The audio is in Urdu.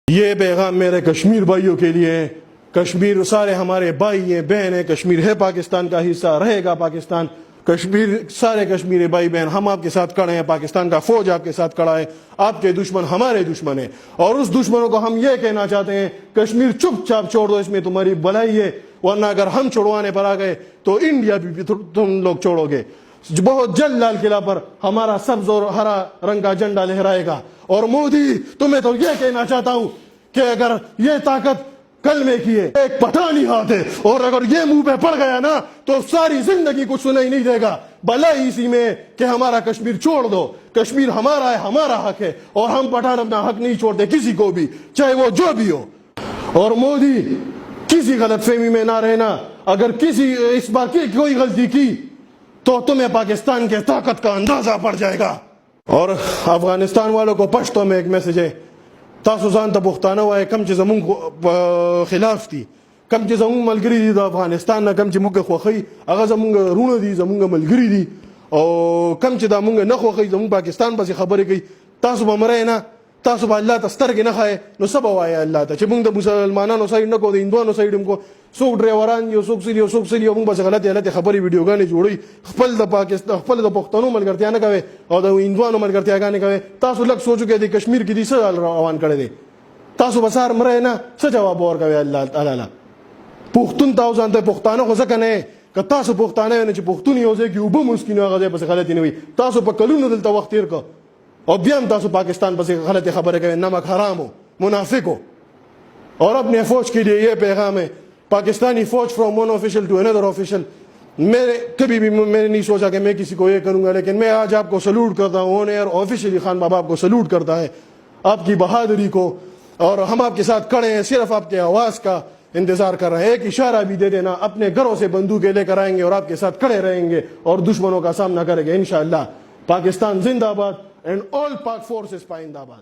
یہ پیغام میرے کشمیر بھائیوں کے لیے ہے۔ کشمیر سارے ہمارے بھائی ہیں، بہن ہیں، کشمیر ہے پاکستان کا حصہ، رہے گا پاکستان۔ کشمیر سارے کشمیری بھائی بہن ہم آپ کے ساتھ کھڑے ہیں، پاکستان کا فوج آپ کے ساتھ کھڑا ہے۔ آپ کے دشمن ہمارے دشمن ہیں، اور اس دشمنوں کو ہم یہ کہنا چاہتے ہیں کشمیر چپ چاپ چھوڑ دو، اس میں تمہاری بھلائی ہے، ورنہ اگر ہم چھڑوانے پر آ گئے تو انڈیا بھی تم لوگ چھوڑو گے۔ بہت جلد لال قلعہ پر ہمارا سبز اور ہرا رنگ کا جھنڈا لہرائے گا۔ اور مودی تمہیں تو یہ کہنا چاہتا ہوں کہ اگر یہ طاقت کلمے کی ہے، ایک پٹھانی ہاتھ ہے، اور اگر یہ منہ پہ پڑ گیا نا تو ساری زندگی کچھ سنائی نہیں دے گا۔ بھلائی اسی میں کہ ہمارا کشمیر چھوڑ دو، کشمیر ہمارا ہے، ہمارا حق ہے، اور ہم پٹھان اپنا حق نہیں چھوڑتے کسی کو بھی، چاہے وہ جو بھی ہو۔ اور مودی کسی غلط فہمی میں نہ رہنا، اگر کسی اس بار کوئی غلطی کی تو تمہیں پاکستان کے طاقت کا اندازہ پڑ جائے گا۔ اور افغانستان والوں کو پشتو میں ایک میسج ہے، تاسو ځان ته پښتانه وایي، کم چې زمونږ خلاف دي، کم چې زمونږ ملګري دي د افغانستان نه، کم چې موږ خوښوي هغه زمونږ رونه دي، زمونږ ملګري دي، او کم چې دا موږ نه خوښوي زمونږ پاکستان پسې خبرې کوي، تاسو به مرئ نه، تاسو به الله ته سترګې نه ښایئ، نو څه به وایئ الله ته چې موږ د مسلمانانو سایډ نه کوو، د هندوانو سایډ هم کوو، څوک ډرایوران دي او څوک څه دي او څوک څه دي، او موږ بس غلطې غلطې خبرې ویډیوګانې جوړوي، خپل د پاکستان خپل د پښتنو ملګرتیا نه کوئ او د هندوانو ملګرتیاګانې کوئ۔ تاسو لږ سوچ وکړئ د کشمیر کې دې څه حال روان کړی دی، تاسو بسار مرئ نه، څه جواب ورکوئ الله تعالی؟ پښتون ته ځان ته پښتانه خو ځکه نه که تاسو پښتانه یې نه چې پښتون یو ځای کې اوبه مسکي نو هغه ځای پسې غلطې نه وي، تاسو په کلونو دلته وخت تېر کړ اور بیا هم تاسو پاکستان پسې غلطې خبرې کوئ، نمک حرام ہو، منافق ہو۔ اور اپنے فوج کے لیے یہ پیغام ہے، پاکستانی فوج from one official to another official, کبھی بھی میں نے نہیں سوچا کہ میں کسی کو یہ کروں گا، لیکن میں آج آپ کو سلوٹ کرتا ہوں، آن ایئر آفیشلی خان بابا آپ کو سلوٹ کرتا ہے، آپ کی بہادری کو، اور ہم آپ کے ساتھ کھڑے ہیں، صرف آپ کے آواز کا انتظار کر رہے ہیں، ایک اشارہ بھی دے دینا، اپنے گھروں سے بندوقیں لے کر آئیں گے اور آپ کے ساتھ کھڑے رہیں گے اور دشمنوں کا سامنا کریں گے انشاءاللہ۔ پاکستان زندہ باد اینڈ آل پاک فورسز پائندہ باد۔